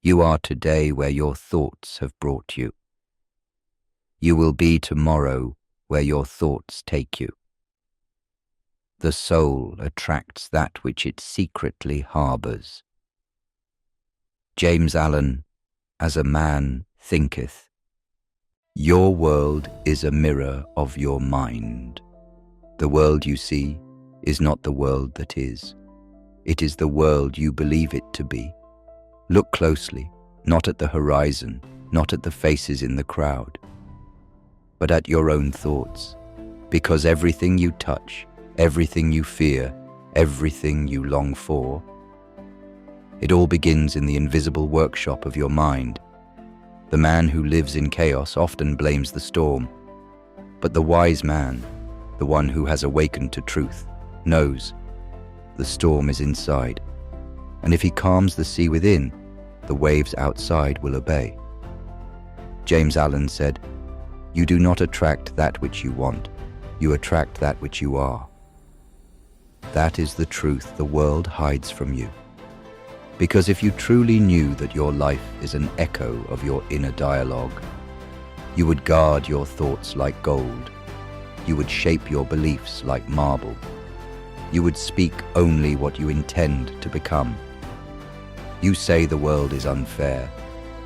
You are today where your thoughts have brought you. You will be tomorrow where your thoughts take you. The soul attracts that which it secretly harbours. James Allen, As a Man Thinketh. Your world is a mirror of your mind. The world you see is not the world that is. It is the world you believe it to be. Look closely, not at the horizon, not at the faces in the crowd, but at your own thoughts, because everything you touch, everything you fear, everything you long for, it all begins in the invisible workshop of your mind. The man who lives in chaos often blames the storm, but the wise man, the one who has awakened to truth, knows the storm is inside, and if he calms the sea within, the waves outside will obey. James Allen said, "You do not attract that which you want, you attract that which you are." That is the truth the world hides from you. Because if you truly knew that your life is an echo of your inner dialogue, you would guard your thoughts like gold. You would shape your beliefs like marble. You would speak only what you intend to become. You say the world is unfair,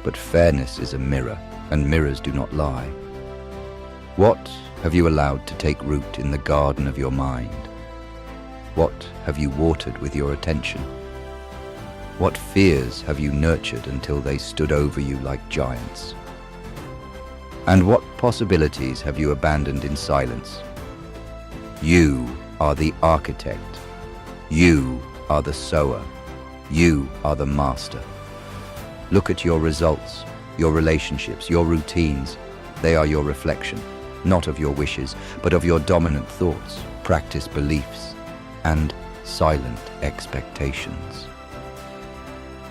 but fairness is a mirror, and mirrors do not lie. What have you allowed to take root in the garden of your mind? What have you watered with your attention? What fears have you nurtured until they stood over you like giants? And what possibilities have you abandoned in silence? You are the architect. You are the sower. You are the master. Look at your results, your relationships, your routines. They are your reflection, not of your wishes, but of your dominant thoughts, practiced beliefs, and silent expectations.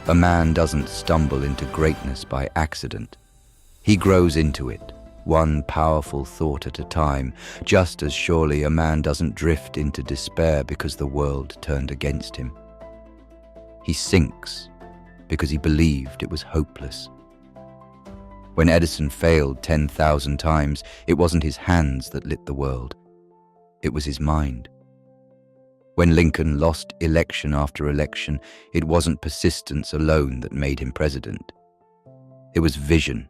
A man doesn't stumble into greatness by accident. He grows into it, one powerful thought at a time, just as surely a man doesn't drift into despair because the world turned against him. He sinks because he believed it was hopeless. When Edison failed 10,000 times, it wasn't his hands that lit the world. It was his mind. When Lincoln lost election after election, it wasn't persistence alone that made him president. It was vision.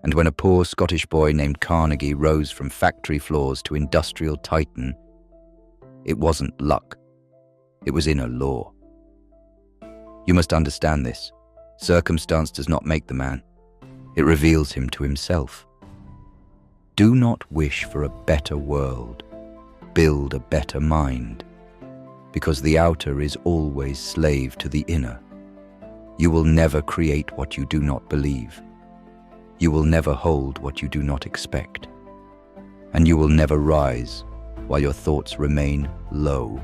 And when a poor Scottish boy named Carnegie rose from factory floors to industrial titan, it wasn't luck. It was inner law. You must understand this. Circumstance does not make the man. It reveals him to himself. Do not wish for a better world. Build a better mind, because the outer is always slave to the inner. You will never create what you do not believe. You will never hold what you do not expect. And you will never rise while your thoughts remain low.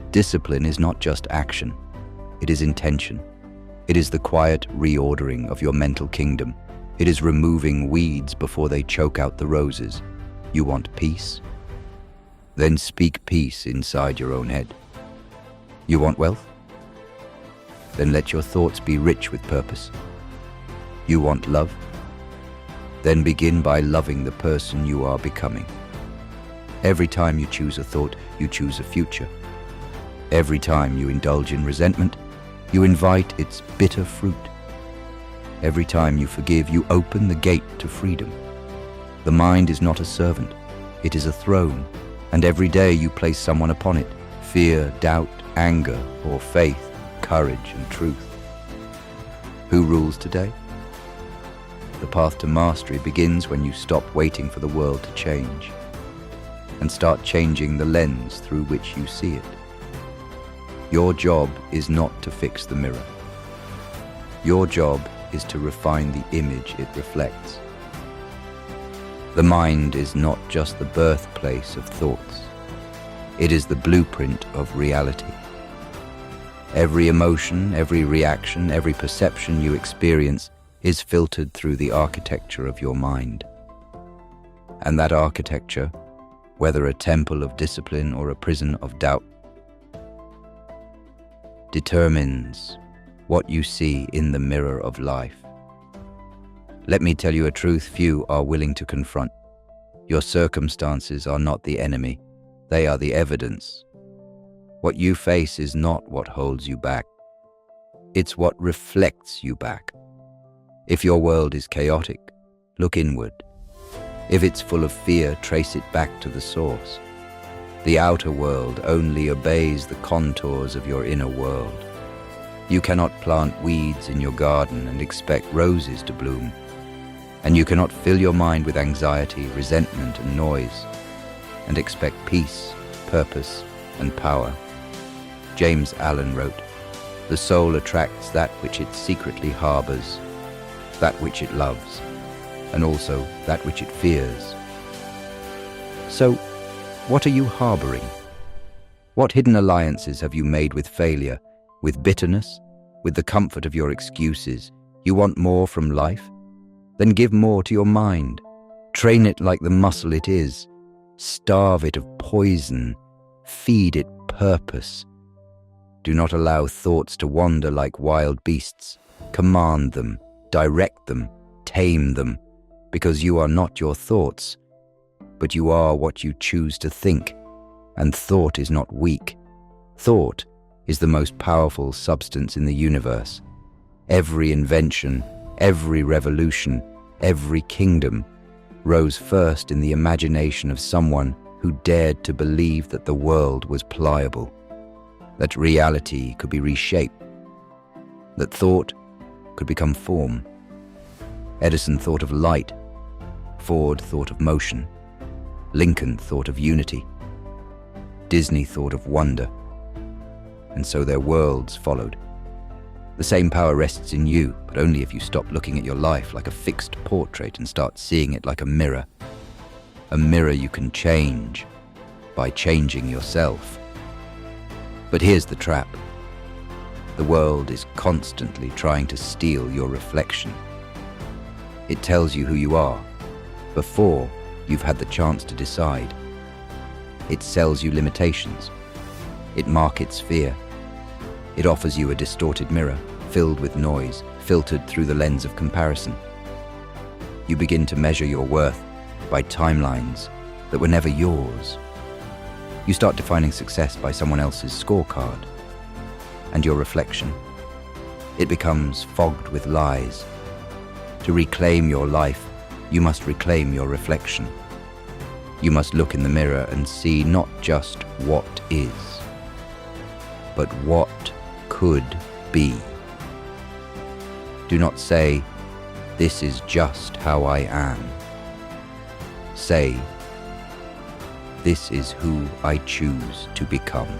Discipline is not just action. It is intention. It is the quiet reordering of your mental kingdom. It is removing weeds before they choke out the roses. You want peace? Then speak peace inside your own head. You want wealth? Then let your thoughts be rich with purpose. You want love? Then begin by loving the person you are becoming. Every time you choose a thought, you choose a future. Every time you indulge in resentment, you invite its bitter fruit. Every time you forgive, you open the gate to freedom. The mind is not a servant, it is a throne, and every day you place someone upon it: fear, doubt, anger, or faith, courage, and truth. Who rules today? The path to mastery begins when you stop waiting for the world to change and start changing the lens through which you see it. Your job is not to fix the mirror. Your job is to refine the image it reflects. The mind is not just the birthplace of thoughts. It is the blueprint of reality. Every emotion, every reaction, every perception you experience is filtered through the architecture of your mind. And that architecture, whether a temple of discipline or a prison of doubt, determines what you see in the mirror of life. Let me tell you a truth few are willing to confront. Your circumstances are not the enemy. They are the evidence. What you face is not what holds you back. It's what reflects you back. If your world is chaotic, look inward. If it's full of fear, trace it back to the source. The outer world only obeys the contours of your inner world. You cannot plant weeds in your garden and expect roses to bloom. And you cannot fill your mind with anxiety, resentment, and noise, and expect peace, purpose, and power. James Allen wrote, "The soul attracts that which it secretly harbors, that which it loves, and also that which it fears." So, what are you harboring? What hidden alliances have you made with failure, with bitterness, with the comfort of your excuses? You want more from life? Then give more to your mind. Train it like the muscle it is. Starve it of poison. Feed it purpose. Do not allow thoughts to wander like wild beasts. Command them, direct them, tame them, because you are not your thoughts, but you are what you choose to think, and thought is not weak. Thought is the most powerful substance in the universe. Every invention, every revolution, every kingdom rose first in the imagination of someone who dared to believe that the world was pliable, that reality could be reshaped, that thought could become form. Edison thought of light, Ford thought of motion, Lincoln thought of unity, Disney thought of wonder, and so their worlds followed. The same power rests in you, but only if you stop looking at your life like a fixed portrait and start seeing it like a mirror. A mirror you can change by changing yourself. But here's the trap. The world is constantly trying to steal your reflection. It tells you who you are before you've had the chance to decide. It sells you limitations. It markets fear. It offers you a distorted mirror, filled with noise, filtered through the lens of comparison. You begin to measure your worth by timelines that were never yours. You start defining success by someone else's scorecard. And your reflection, it becomes fogged with lies. To reclaim your life, you must reclaim your reflection. You must look in the mirror and see not just what is, but what could be. Do not say, "This is just how I am." Say, "This is who I choose to become."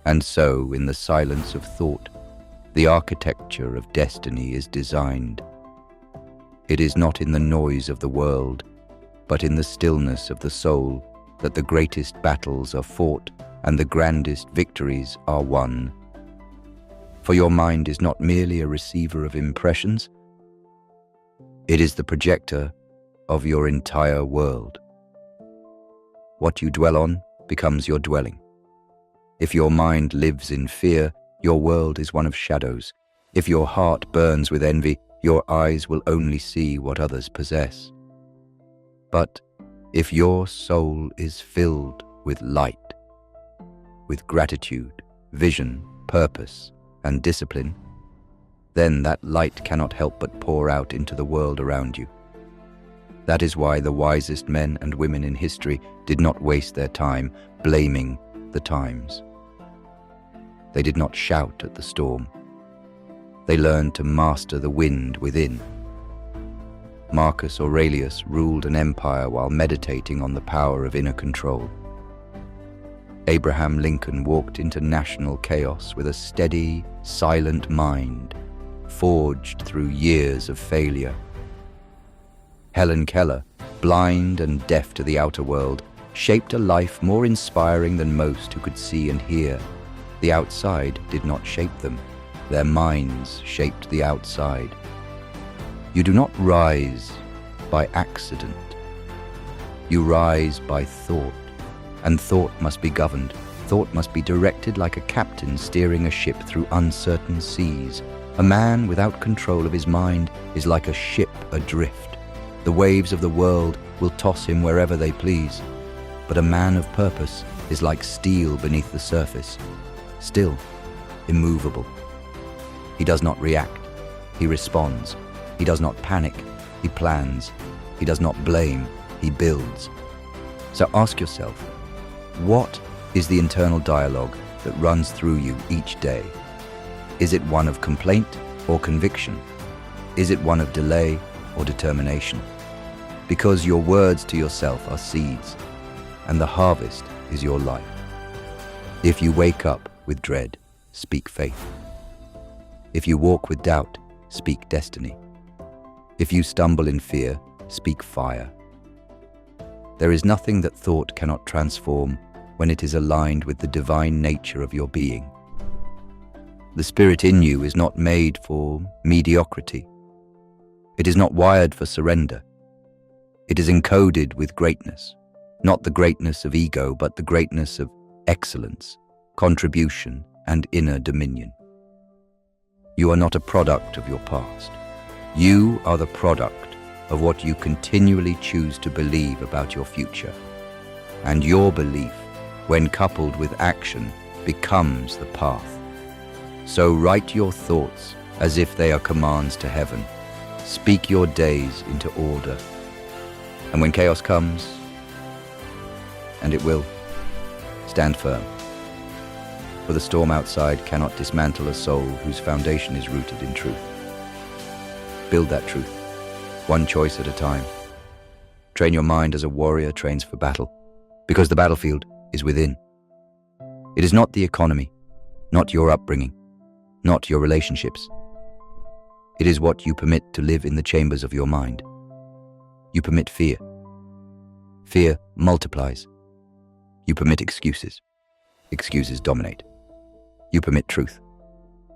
And so, in the silence of thought, the architecture of destiny is designed. It is not in the noise of the world, but in the stillness of the soul that the greatest battles are fought and the grandest victories are won. For your mind is not merely a receiver of impressions, it is the projector of your entire world. What you dwell on becomes your dwelling. If your mind lives in fear, your world is one of shadows. If your heart burns with envy, your eyes will only see what others possess. But if your soul is filled with light, with gratitude, vision, purpose, and discipline, then that light cannot help but pour out into the world around you. That is why the wisest men and women in history did not waste their time blaming the times. They did not shout at the storm. They learned to master the wind within. Marcus Aurelius ruled an empire while meditating on the power of inner control. Abraham Lincoln walked into national chaos with a steady, silent mind, forged through years of failure. Helen Keller, blind and deaf to the outer world, shaped a life more inspiring than most who could see and hear. The outside did not shape them. Their minds shaped the outside. You do not rise by accident. You rise by thought, and thought must be governed. Thought must be directed like a captain steering a ship through uncertain seas. A man without control of his mind is like a ship adrift. The waves of the world will toss him wherever they please. But a man of purpose is like steel beneath the surface, still, immovable. He does not react, he responds. He does not panic, he plans. He does not blame, he builds. So ask yourself, what is the internal dialogue that runs through you each day? Is it one of complaint or conviction? Is it one of delay or determination? Because your words to yourself are seeds, and the harvest is your life. If you wake up with dread, speak faith. If you walk with doubt, speak destiny. If you stumble in fear, speak fire. There is nothing that thought cannot transform when it is aligned with the divine nature of your being. The spirit in you is not made for mediocrity. It is not wired for surrender. It is encoded with greatness, not the greatness of ego, but the greatness of excellence, contribution, and inner dominion. You are not a product of your past. You are the product of what you continually choose to believe about your future. And your belief, when coupled with action, becomes the path. So write your thoughts as if they are commands to heaven. Speak your days into order. And when chaos comes, and it will, stand firm. For the storm outside cannot dismantle a soul whose foundation is rooted in truth. Build that truth, one choice at a time. Train your mind as a warrior trains for battle, because the battlefield is within. It is not the economy, not your upbringing, not your relationships. It is what you permit to live in the chambers of your mind. You permit fear. Fear multiplies. You permit excuses. Excuses dominate. You permit truth.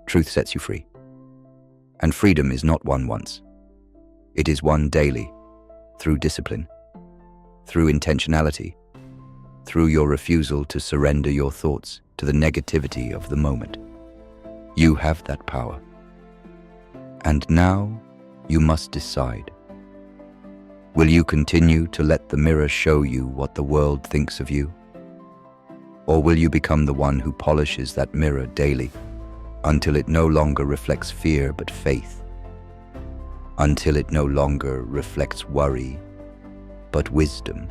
Truth sets you free. And freedom is not won once. It is won daily, through discipline, through intentionality, through your refusal to surrender your thoughts to the negativity of the moment. You have that power. And now you must decide. Will you continue to let the mirror show you what the world thinks of you? Or will you become the one who polishes that mirror daily until it no longer reflects fear but faith? Until it no longer reflects worry but wisdom?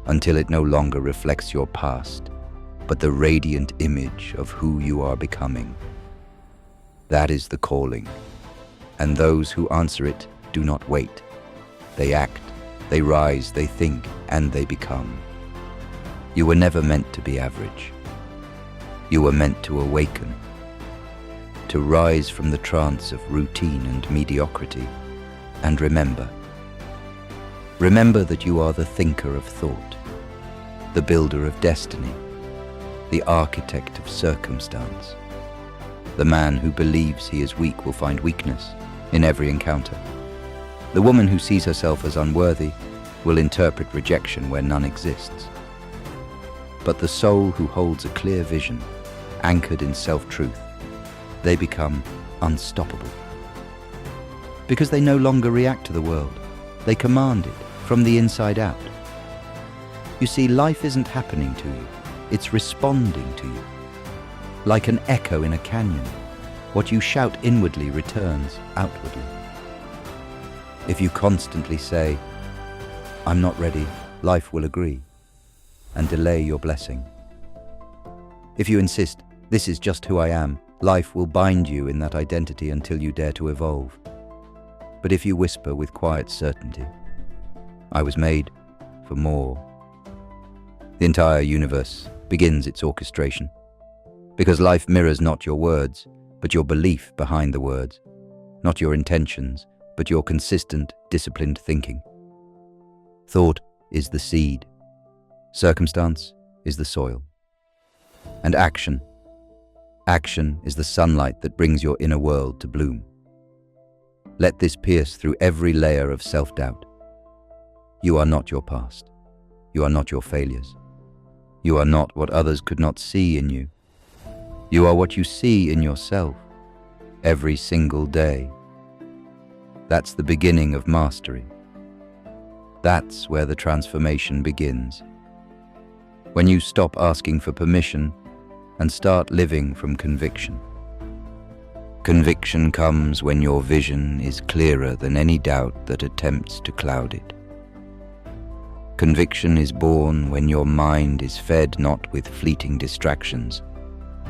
Until it no longer reflects your past but the radiant image of who you are becoming? That is the calling, and those who answer it do not wait. They act, they rise, they think, and they become. You were never meant to be average. You were meant to awaken, to rise from the trance of routine and mediocrity. And remember that you are the thinker of thought, the builder of destiny, the architect of circumstance. The man who believes he is weak will find weakness in every encounter. The woman who sees herself as unworthy will interpret rejection where none exists. But the soul who holds a clear vision, anchored in self-truth, they become unstoppable. Because they no longer react to the world, they command it from the inside out. You see, life isn't happening to you, it's responding to you. Like an echo in a canyon, what you shout inwardly returns outwardly. If you constantly say, "I'm not ready," life will agree and delay your blessing. If you insist, "This is just who I am," life will bind you in that identity until you dare to evolve. But if you whisper with quiet certainty, "I was made for more," the entire universe begins its orchestration. Because life mirrors not your words, but your belief behind the words, not your intentions, but your consistent, disciplined thinking. Thought is the seed. Circumstance is the soil. And action is the sunlight that brings your inner world to bloom. Let this pierce through every layer of self-doubt. You are not your past. You are not your failures. You are not what others could not see in you. You are what you see in yourself every single day. That's the beginning of mastery. That's where the transformation begins. When you stop asking for permission and start living from conviction. Conviction comes when your vision is clearer than any doubt that attempts to cloud it. Conviction is born when your mind is fed not with fleeting distractions,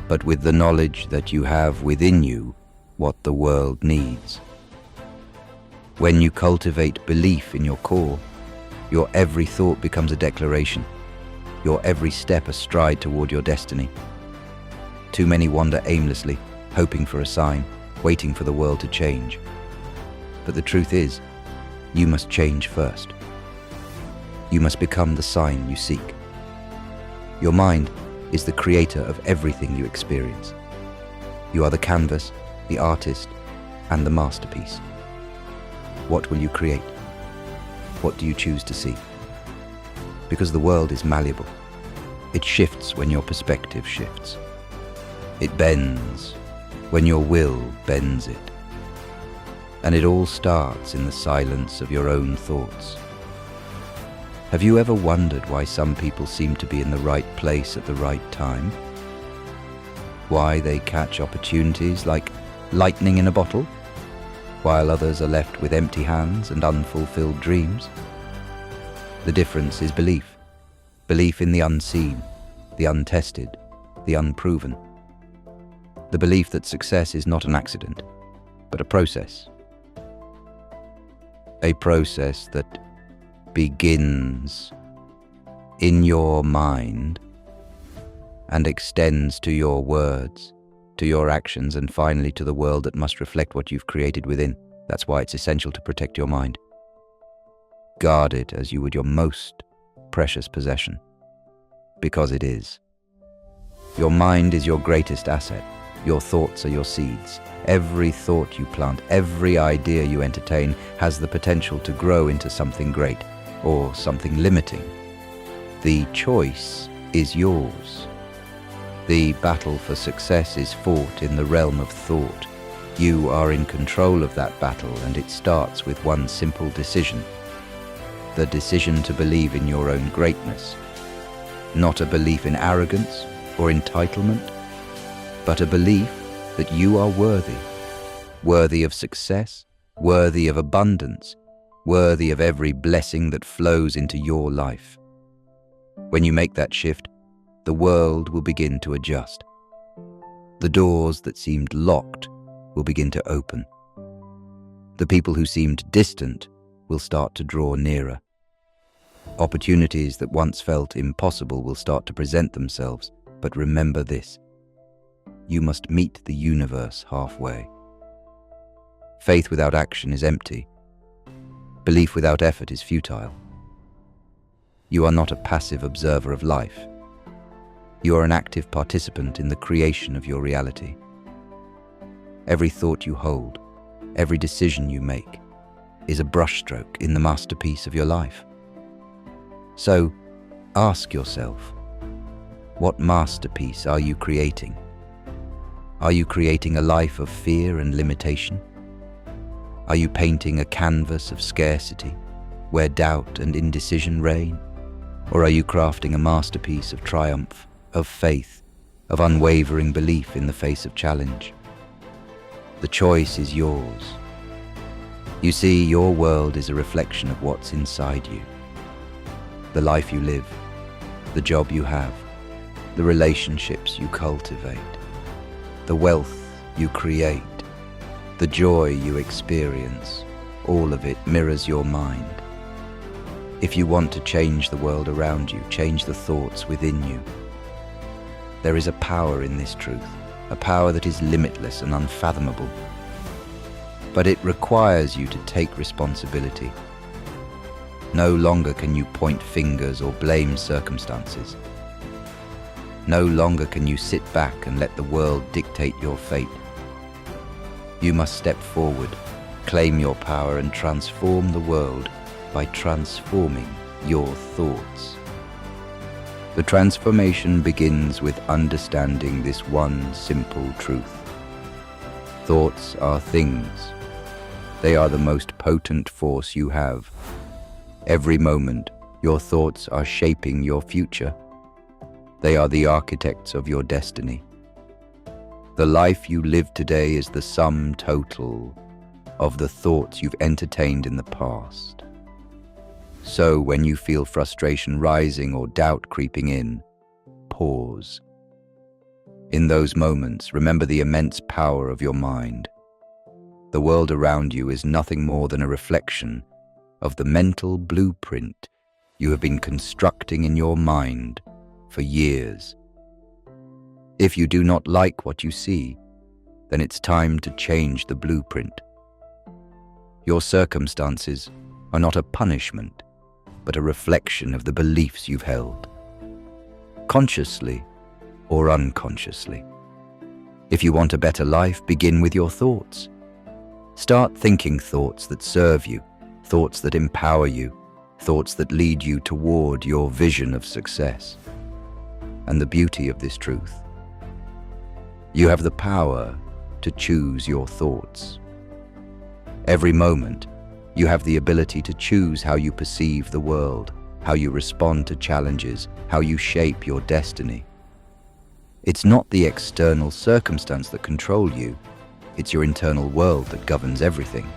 but with the knowledge that you have within you what the world needs. When you cultivate belief in your core, your every thought becomes a declaration, your every step a stride toward your destiny. Too many wander aimlessly, hoping for a sign, waiting for the world to change. But the truth is, you must change first. You must become the sign you seek. Your mind is the creator of everything you experience. You are the canvas, the artist, and the masterpiece. What will you create? What do you choose to see? Because the world is malleable. It shifts when your perspective shifts. It bends when your will bends it. And it all starts in the silence of your own thoughts. Have you ever wondered why some people seem to be in the right place at the right time? Why they catch opportunities like lightning in a bottle, while others are left with empty hands and unfulfilled dreams? The difference is belief. Belief in the unseen, the untested, the unproven. The belief that success is not an accident, but a process. A process that begins in your mind and extends to your words, to your actions, and finally to the world that must reflect what you've created within. That's why it's essential to protect your mind. Guard it as you would your most precious possession, because it is. Your mind is your greatest asset. Your thoughts are your seeds. Every thought you plant, every idea you entertain has the potential to grow into something great or something limiting. The choice is yours. The battle for success is fought in the realm of thought. You are in control of that battle, and it starts with one simple decision. The decision to believe in your own greatness. Not a belief in arrogance or entitlement, but a belief that you are worthy of success, worthy of abundance, worthy of every blessing that flows into your life. When you make that shift, the world will begin to adjust. The doors that seemed locked will begin to open. The people who seemed distant will start to draw nearer. Opportunities that once felt impossible will start to present themselves. But remember this: you must meet the universe halfway. Faith without action is empty. Belief without effort is futile. You are not a passive observer of life. You are an active participant in the creation of your reality. Every thought you hold, every decision you make, is a brushstroke in the masterpiece of your life. So, ask yourself, what masterpiece are you creating? Are you creating a life of fear and limitation? Are you painting a canvas of scarcity, where doubt and indecision reign? Or are you crafting a masterpiece of triumph, of faith, of unwavering belief in the face of challenge? The choice is yours. You see, your world is a reflection of what's inside you. The life you live, the job you have, the relationships you cultivate, the wealth you create, the joy you experience, all of it mirrors your mind. If you want to change the world around you, change the thoughts within you. There is a power in this truth, a power that is limitless and unfathomable. But it requires you to take responsibility. No longer can you point fingers or blame circumstances. No longer can you sit back and let the world dictate your fate. You must step forward, claim your power, and transform the world by transforming your thoughts. The transformation begins with understanding this one simple truth. Thoughts are things. They are the most potent force you have. Every moment, your thoughts are shaping your future. They are the architects of your destiny. The life you live today is the sum total of the thoughts you've entertained in the past. So when you feel frustration rising or doubt creeping in, pause. In those moments, remember the immense power of your mind. The world around you is nothing more than a reflection of the mental blueprint you have been constructing in your mind for years. If you do not like what you see, then it's time to change the blueprint. Your circumstances are not a punishment, but a reflection of the beliefs you've held, consciously or unconsciously. If you want a better life, begin with your thoughts. Start thinking thoughts that serve you, thoughts that empower you, thoughts that lead you toward your vision of success. And the beauty of this truth: you have the power to choose your thoughts. Every moment, you have the ability to choose how you perceive the world, how you respond to challenges, how you shape your destiny. It's not the external circumstance that control you, it's your internal world that governs everything.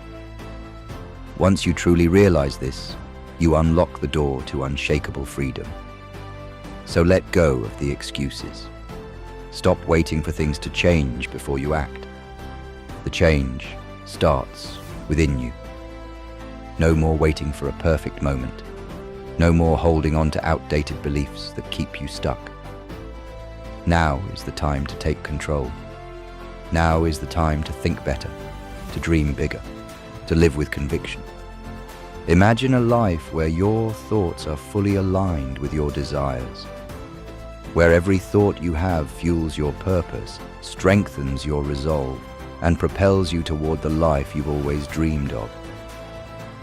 Once you truly realize this, you unlock the door to unshakable freedom. So let go of the excuses. Stop waiting for things to change before you act. The change starts within you. No more waiting for a perfect moment. No more holding on to outdated beliefs that keep you stuck. Now is the time to take control. Now is the time to think better, to dream bigger, to live with conviction. Imagine a life where your thoughts are fully aligned with your desires, where every thought you have fuels your purpose, strengthens your resolve, and propels you toward the life you've always dreamed of.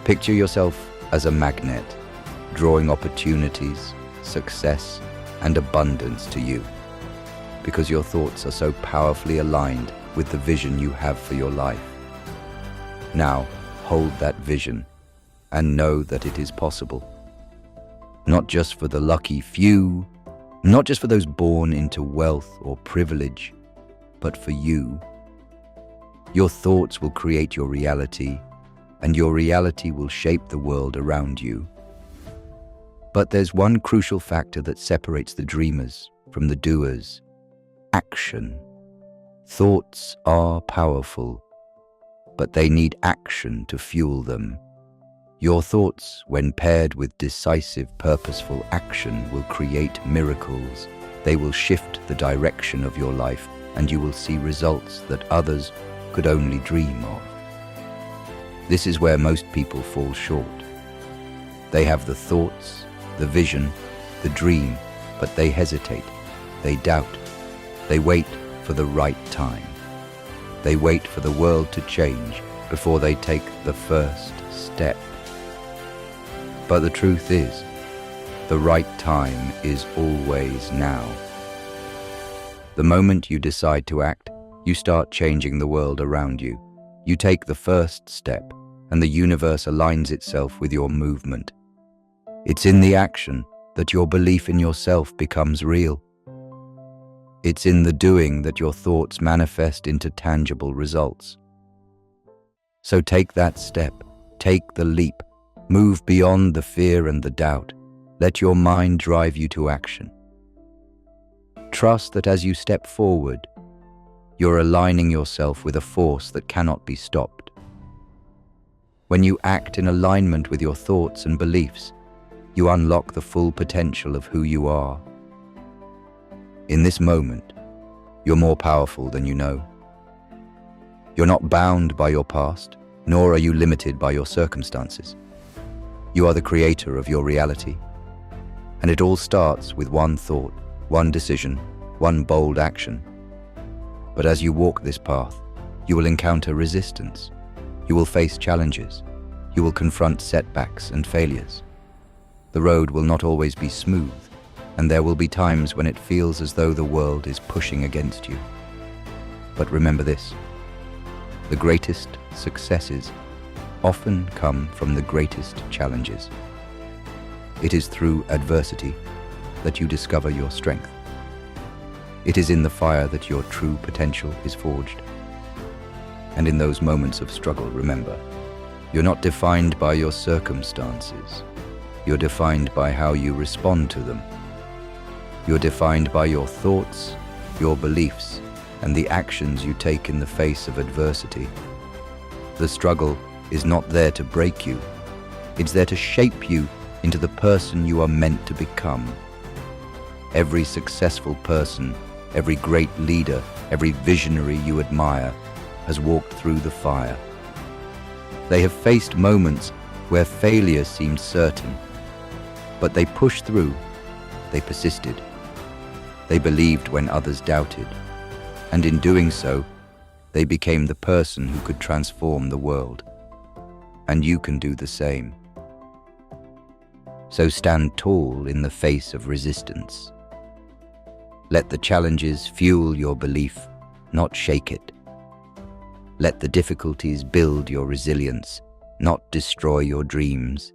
Picture yourself as a magnet, drawing opportunities, success, and abundance to you, because your thoughts are so powerfully aligned with the vision you have for your life. Now, hold that vision and know that it is possible. Not just for the lucky few, not just for those born into wealth or privilege, but for you. Your thoughts will create your reality, and your reality will shape the world around you. But there's one crucial factor that separates the dreamers from the doers: action. Thoughts are powerful, but they need action to fuel them. Your thoughts, when paired with decisive, purposeful action, will create miracles. They will shift the direction of your life, and you will see results that others could only dream of. This is where most people fall short. They have the thoughts, the vision, the dream, but they hesitate, they doubt, they wait for the right time. They wait for the world to change before they take the first step. But the truth is, the right time is always now. The moment you decide to act, you start changing the world around you. You take the first step, and the universe aligns itself with your movement. It's in the action that your belief in yourself becomes real. It's in the doing that your thoughts manifest into tangible results. So take that step, take the leap, move beyond the fear and the doubt. Let your mind drive you to action. Trust that as you step forward, you're aligning yourself with a force that cannot be stopped. When you act in alignment with your thoughts and beliefs, you unlock the full potential of who you are. In this moment, you're more powerful than you know. You're not bound by your past, nor are you limited by your circumstances. You are the creator of your reality. And it all starts with one thought, one decision, one bold action. But as you walk this path, you will encounter resistance. You will face challenges. You will confront setbacks and failures. The road will not always be smooth, and there will be times when it feels as though the world is pushing against you. But remember this: the greatest successes often come from the greatest challenges. It is through adversity that you discover your strength. It is in the fire that your true potential is forged. And in those moments of struggle, remember, you're not defined by your circumstances. You're defined by how you respond to them. You're defined by your thoughts, your beliefs, and the actions you take in the face of adversity. The struggle is not there to break you. It's there to shape you into the person you are meant to become. Every successful person, every great leader, every visionary you admire has walked through the fire. They have faced moments where failure seemed certain, but they pushed through, they persisted. They believed when others doubted, and in doing so, they became the person who could transform the world. And you can do the same. So stand tall in the face of resistance. Let the challenges fuel your belief, not shake it. Let the difficulties build your resilience, not destroy your dreams.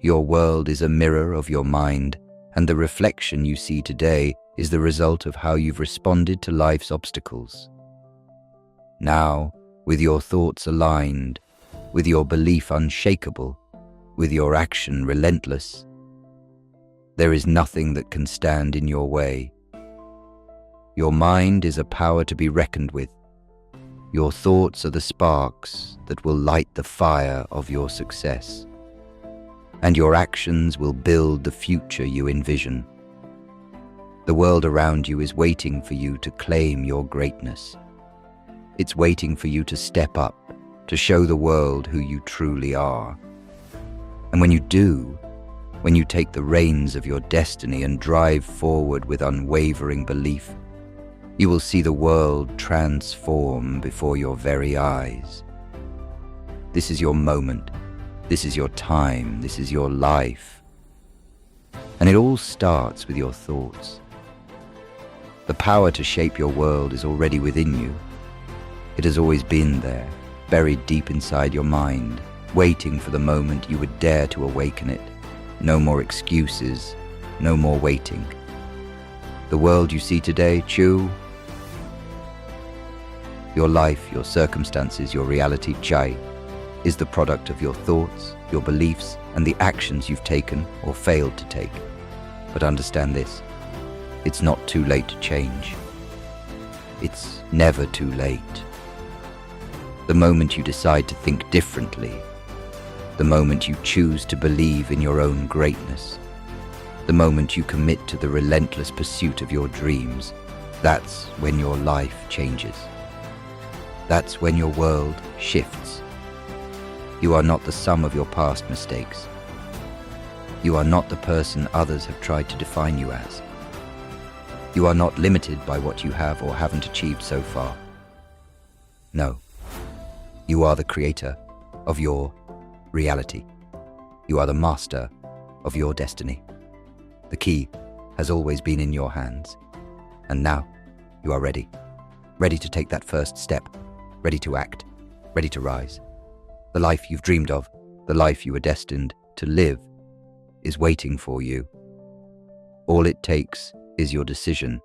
Your world is a mirror of your mind, and the reflection you see today is the result of how you've responded to life's obstacles. Now, with your thoughts aligned, with your belief unshakable, with your action relentless, there is nothing that can stand in your way. Your mind is a power to be reckoned with. Your thoughts are the sparks that will light the fire of your success. And your actions will build the future you envision. The world around you is waiting for you to claim your greatness. It's waiting for you to step up, to show the world who you truly are. And when you do, when you take the reins of your destiny and drive forward with unwavering belief, you will see the world transform before your very eyes. This is your moment. This is your time. This is your life. And it all starts with your thoughts. The power to shape your world is already within you. It has always been there, buried deep inside your mind, waiting for the moment you would dare to awaken it. No more excuses, no more waiting. The world you see today, Chu, your life, your circumstances, your reality, Chai, is the product of your thoughts, your beliefs, and the actions you've taken or failed to take. But understand this, it's not too late to change. It's never too late. The moment you decide to think differently, the moment you choose to believe in your own greatness, the moment you commit to the relentless pursuit of your dreams, that's when your life changes. That's when your world shifts. You are not the sum of your past mistakes. You are not the person others have tried to define you as. You are not limited by what you have or haven't achieved so far. No. You are the creator of your reality. You are the master of your destiny. The key has always been in your hands. And now you are ready. Ready to take that first step. Ready to act. Ready to rise. The life you've dreamed of, the life you were destined to live, is waiting for you. All it takes is your decision.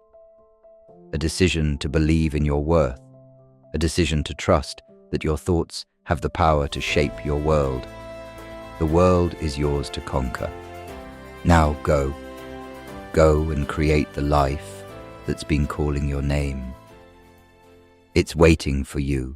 A decision to believe in your worth. A decision to trust that your thoughts have the power to shape your world. The world is yours to conquer. Now go. Go and create the life that's been calling your name. It's waiting for you